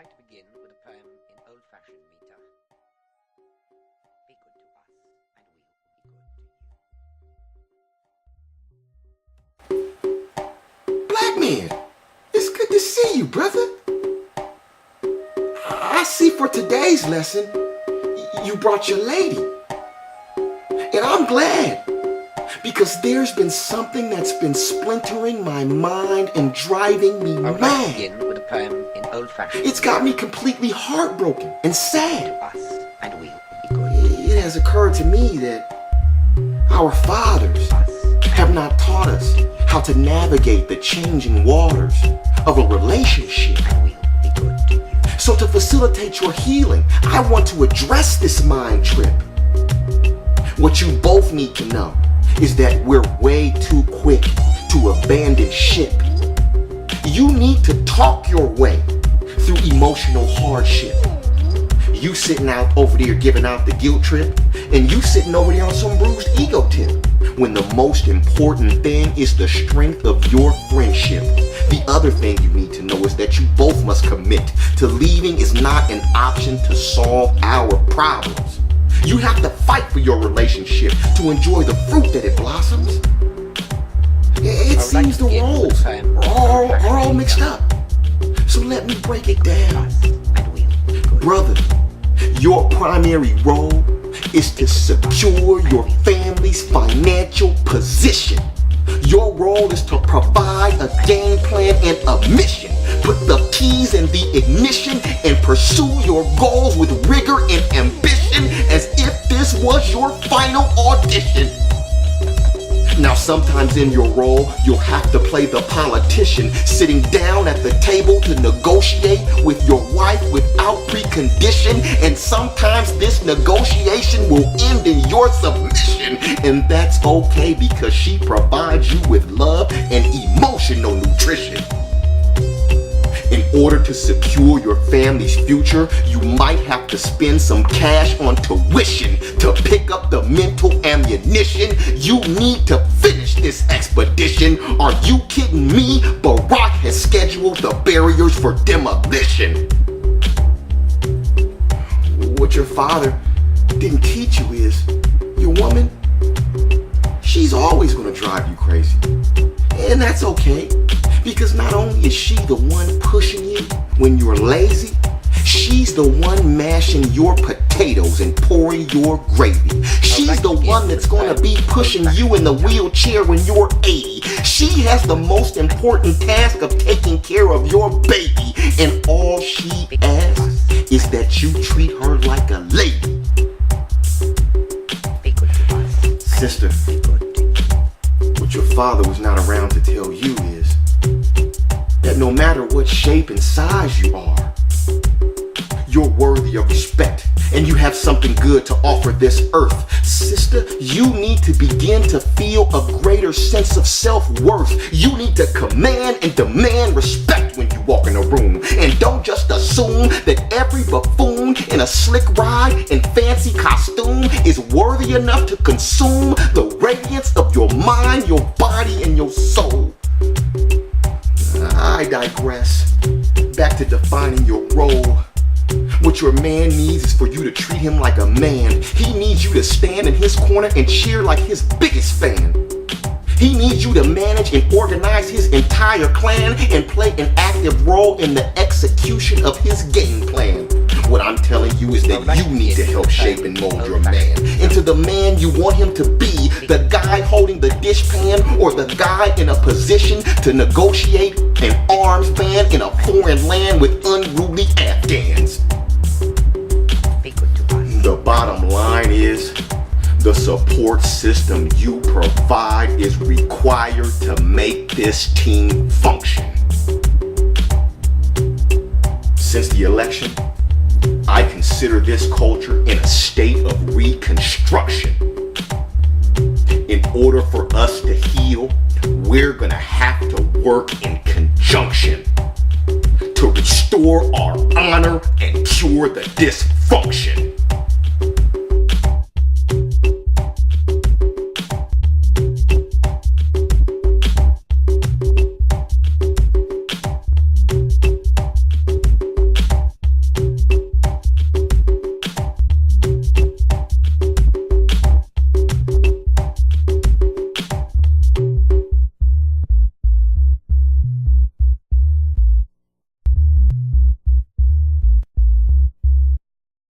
like to begin with a poem in old-fashioned meter. Be good to us, and we'll be good to you. Black man, it's good to see you, brother. I see for today's lesson, you brought your lady. And I'm glad, because there's been something that's been splintering my mind and driving me I would mad. like to begin with a poem in old-fashioned It's got me completely heartbroken and sad. to us, and we'll be good It has occurred to me that our fathers to us. have not taught us how to navigate the changing waters of a relationship. And we'll be good to you. So to facilitate your healing, I want to address this mind trip. What you both need to know is that we're way too quick to abandon ship. You need to talk your way through emotional hardship. You sitting out over there giving out the guilt trip, and you sitting over there on some bruised ego tip, when the most important thing is the strength of your friendship. The other thing you need to know is that you both must commit to leaving is not an option to solve our problems. You have to fight for your relationship to enjoy the fruit that it blossoms. It seems the roles are all mixed up. So let me break it down. And we'll be good. Brother, your primary role is to secure your family's financial position. Your role is to provide a game plan and a mission. Put the keys in the ignition and pursue your goals with rigor and ambition as if this was your final audition. Now sometimes in your role, you'll have to play the politician, sitting down at the table to negotiate with your wife without precondition, and sometimes this negotiation will end in your submission, and that's okay because she provides you with love and emotional nutrition. In order to secure your family's future, you might have to spend some cash on tuition to pick up the mental ammunition you need to finish this expedition. Are you kidding me? Barack has scheduled the barriers for demolition. What your father didn't teach you is, your woman, she's always gonna drive you crazy. And that's okay, because not only is she the one pushing you when you're lazy, she's the one mashing your potatoes and pouring your gravy. She's the one that's gonna be pushing you in the wheelchair when you're 80. She has the most important task of taking care of your baby, and all she asks is that you treat her like a lady. Be good to us. Sister, Be good to you. what your father was not around to tell you is that no matter what shape and size you are, you're worthy of respect, and you have something good to offer this earth. Sister, you need to begin to feel a greater sense of self-worth. You need to command and demand respect when you walk in a room. And don't just assume that every buffoon in a slick ride and fancy costume is worthy enough to consume the radiance of your mind, your body, and your soul. I digress. Back to defining your role. What your man needs is for you to treat him like a man. He needs you to stand in his corner and cheer like his biggest fan. He needs you to manage and organize his entire clan and play an active role in the execution of his game plan. What I'm telling you is that you need to help shape and mold your man into the man you want him to be, the guy holding the dishpan or the guy in a position to negotiate an arms ban in a foreign land with unruly Afghans. Be good to us. The bottom line is, the support system you provide is required to make this team function. Since the election, I consider this culture in a state of reconstruction. In order for us to heal, we're gonna have to work in conjunction to restore our honor and cure the dysfunction.